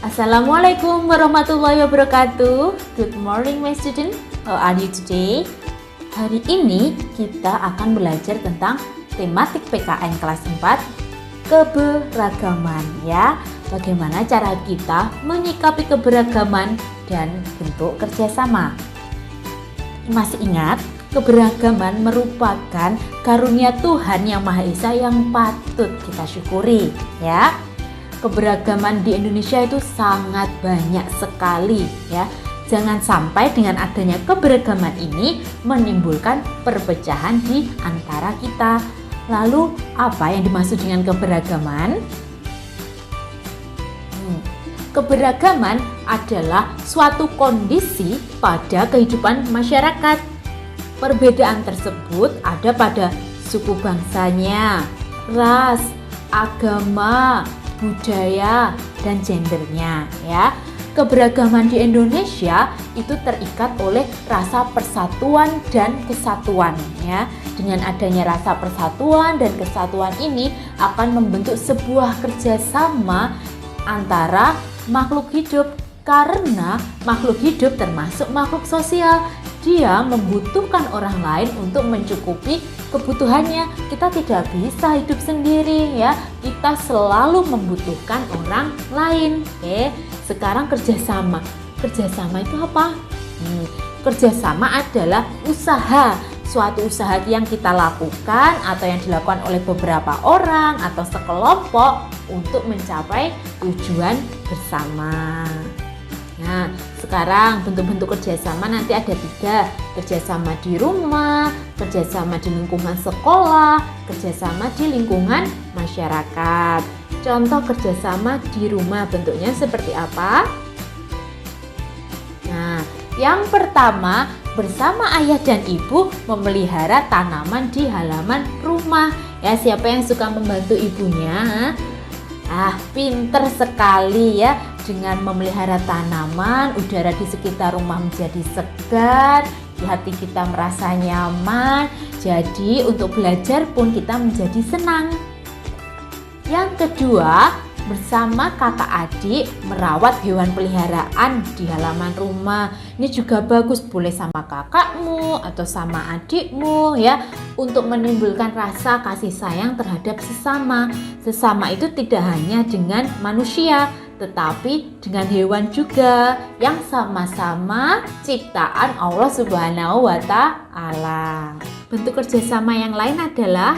Assalamualaikum warahmatullahi wabarakatuh. Good morning my student. How are you today? Hari ini kita akan belajar tentang tematik PKN kelas 4, keberagaman ya. Bagaimana cara kita menyikapi keberagaman dan bentuk kerjasama. Masih ingat, keberagaman merupakan karunia Tuhan Yang Maha Esa yang patut kita syukuri ya. Keberagaman di Indonesia itu sangat banyak sekali ya. Jangan sampai dengan adanya keberagaman ini menimbulkan perpecahan di antara kita. Lalu apa yang dimaksud dengan keberagaman? Keberagaman adalah suatu kondisi pada kehidupan masyarakat. Perbedaan tersebut ada pada suku bangsanya, ras, agama, budaya, dan gendernya ya. Keberagaman di Indonesia itu terikat oleh rasa persatuan dan kesatuan ya. Dengan adanya rasa persatuan dan kesatuan ini akan membentuk sebuah kerjasama antara makhluk hidup, karena makhluk hidup termasuk makhluk sosial. Dia membutuhkan orang lain untuk mencukupi kebutuhannya. Kita tidak bisa hidup sendiri ya. Kita selalu membutuhkan orang lain. Sekarang kerjasama. Kerjasama itu apa? Kerjasama adalah usaha. Suatu usaha yang kita lakukan atau yang dilakukan oleh beberapa orang atau sekelompok untuk mencapai tujuan bersama. Nah, sekarang bentuk-bentuk kerjasama nanti ada 3. Kerjasama di rumah, kerjasama di lingkungan sekolah, kerjasama di lingkungan masyarakat. Contoh kerjasama di rumah bentuknya seperti apa? Nah, yang pertama, bersama ayah dan ibu memelihara tanaman di halaman rumah. Ya, siapa yang suka membantu ibunya? Pinter sekali ya. Dengan memelihara tanaman, udara di sekitar rumah menjadi segar, di hati kita merasa nyaman. Jadi untuk belajar pun kita menjadi senang. Yang kedua, bersama kakak adik merawat hewan peliharaan di halaman rumah. Ini juga bagus, boleh sama kakakmu atau sama adikmu ya, untuk menimbulkan rasa kasih sayang terhadap sesama. Sesama itu tidak hanya dengan manusia, tetapi dengan hewan juga yang sama-sama ciptaan Allah Subhanahu wa Ta'ala. Bentuk kerjasama yang lain adalah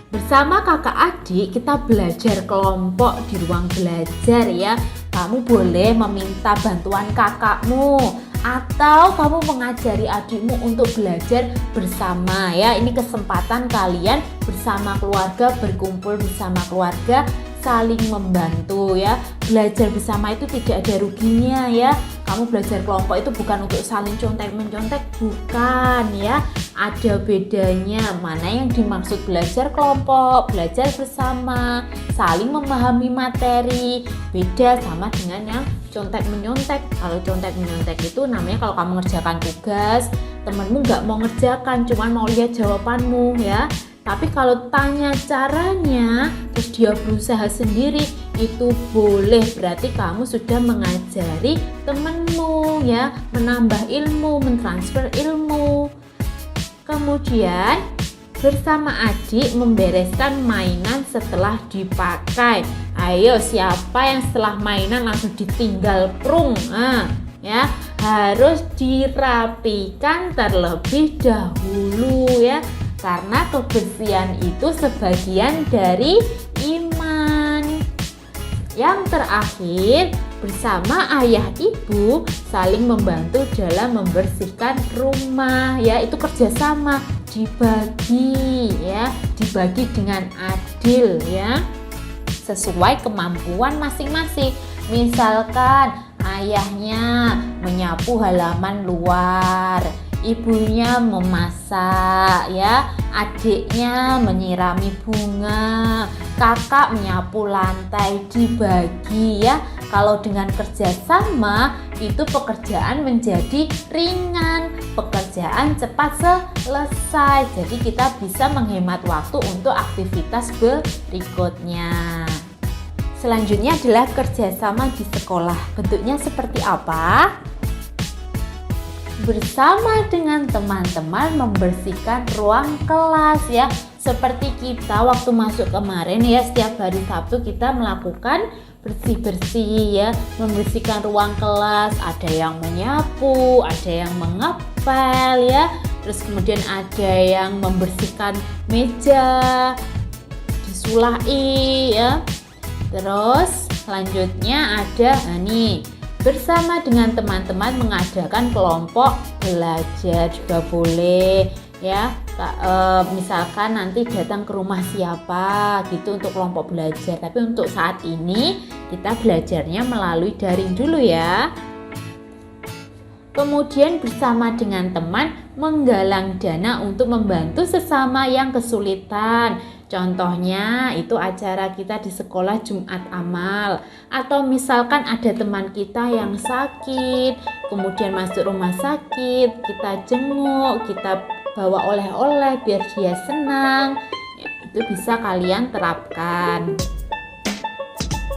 bersama kakak adik kita belajar kelompok di ruang belajar ya. Kamu boleh meminta bantuan kakakmu atau kamu mengajari adikmu untuk belajar bersama ya. Ini kesempatan kalian bersama keluarga, berkumpul bersama keluarga, saling membantu ya. Belajar bersama itu tidak ada ruginya ya. Kamu belajar kelompok itu bukan untuk saling contek-mencontek, bukan ya. Ada bedanya mana yang dimaksud belajar kelompok, belajar bersama, saling memahami materi. Beda sama dengan yang contek-menyontek. Kalau contek-menyontek itu namanya kalau kamu ngerjakan tugas, temenmu nggak mau ngerjakan, cuman mau lihat jawabanmu ya. Tapi kalau tanya caranya, terus dia berusaha sendiri, itu boleh. Berarti kamu sudah mengajari temanmu ya, menambah ilmu, mentransfer ilmu. Kemudian bersama adik membereskan mainan setelah dipakai. Ayo, siapa yang setelah mainan langsung ditinggal prung? Ya, harus dirapikan terlebih dahulu ya. Karena kebersihan itu sebagian dari iman. Yang terakhir, bersama ayah ibu saling membantu dalam membersihkan rumah ya. Itu kerjasama, dibagi ya, dibagi dengan adil ya, sesuai kemampuan masing-masing. Misalkan ayahnya menyapu halaman luar, ibunya memasak ya, adiknya menyirami bunga, kakak menyapu lantai, dibagi ya. Kalau dengan kerjasama itu pekerjaan menjadi ringan, pekerjaan cepat selesai. Jadi kita bisa menghemat waktu untuk aktivitas berikutnya. Selanjutnya adalah kerjasama di sekolah. Bentuknya seperti apa? Bersama dengan teman-teman membersihkan ruang kelas ya. Seperti kita waktu masuk kemarin ya, setiap hari Sabtu kita melakukan bersih-bersih ya, membersihkan ruang kelas. Ada yang menyapu, ada yang mengepel ya, terus kemudian ada yang membersihkan meja, disulai ya. Terus selanjutnya ada nih, bersama dengan teman-teman mengadakan kelompok belajar juga boleh ya. Misalkan nanti datang ke rumah siapa gitu untuk kelompok belajar, tapi untuk saat ini kita belajarnya melalui daring dulu ya. Kemudian bersama dengan teman menggalang dana untuk membantu sesama yang kesulitan. Contohnya itu acara kita di sekolah Jumat Amal. Atau misalkan ada teman kita yang sakit, kemudian masuk rumah sakit, kita jenguk, kita bawa oleh-oleh biar dia senang. Itu bisa kalian terapkan.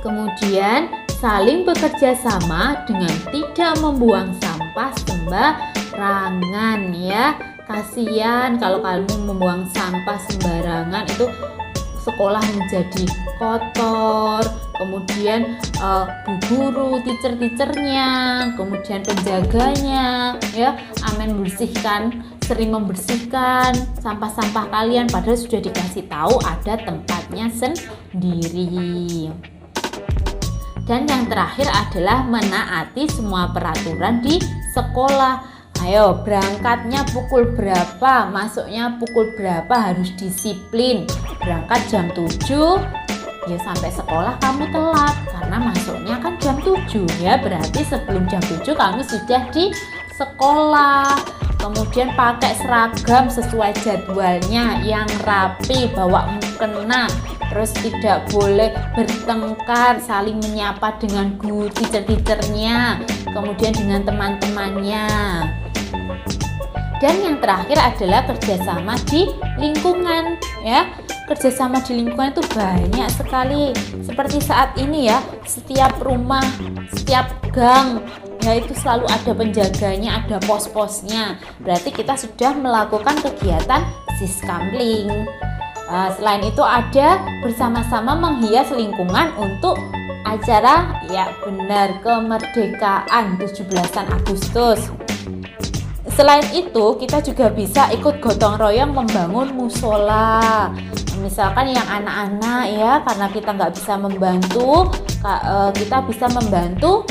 Kemudian saling bekerja sama dengan tidak membuang sampah sembarangan ya. Kasihan kalau kamu membuang sampah sembarangan, itu sekolah menjadi kotor. Kemudian bu guru, teacher-teachernya, kemudian penjaganya ya, sering membersihkan sampah-sampah kalian, padahal sudah dikasih tahu ada tempatnya sendiri. Dan yang terakhir adalah menaati semua peraturan di sekolah. Ayo, berangkatnya pukul berapa, masuknya pukul berapa, harus disiplin. Berangkat jam 7, ya sampai sekolah kamu telat karena masuknya kan jam 7 ya, berarti sebelum jam 7 kamu sudah di sekolah. Kemudian pakai seragam sesuai jadwalnya yang rapi, bawa mukena. Terus tidak boleh bertengkar, saling menyapa dengan guru, teacher-teachernya, kemudian dengan teman-temannya. Dan yang terakhir adalah kerjasama di lingkungan ya. Kerjasama di lingkungan itu banyak sekali. Seperti saat ini ya, setiap rumah, setiap gang ya itu selalu ada penjaganya, ada pos-posnya. Berarti kita sudah melakukan kegiatan siskamling. Selain itu ada bersama-sama menghias lingkungan untuk acara ya benar kemerdekaan 17 Agustus. Selain itu kita juga bisa ikut gotong royong membangun musola. Misalkan yang anak-anak ya, karena kita nggak bisa membantu, kita bisa membantu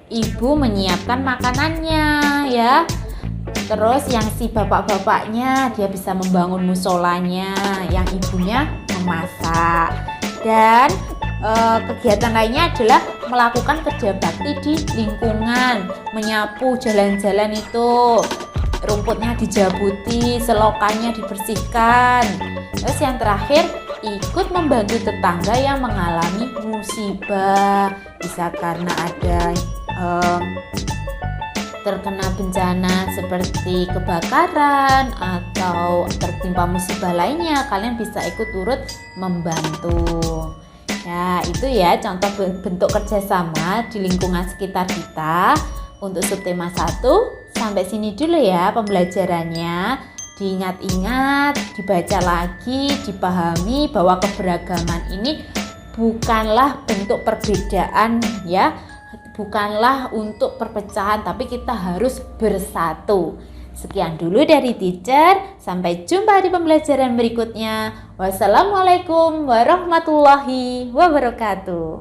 ibu menyiapkan makanannya ya. Terus yang si bapak-bapaknya dia bisa membangun musolanya, yang ibunya memasak. Dan kegiatan lainnya adalah melakukan kerja bakti di lingkungan, menyapu jalan-jalan itu, rumputnya dijabuti, selokannya dibersihkan. Terus yang terakhir, ikut membantu tetangga yang mengalami musibah, bisa karena ada terkena bencana seperti kebakaran atau tertimpa musibah lainnya, kalian bisa ikut turut membantu. Ya, itu ya contoh bentuk kerjasama di lingkungan sekitar kita. Untuk subtema 1, sampai sini dulu ya pembelajarannya. Diingat-ingat, dibaca lagi, dipahami bahwa keberagaman ini bukanlah bentuk perbedaan ya. Bukanlah untuk perpecahan, tapi kita harus bersatu. Sekian dulu dari teacher, sampai jumpa di pembelajaran berikutnya. Wassalamualaikum warahmatullahi wabarakatuh.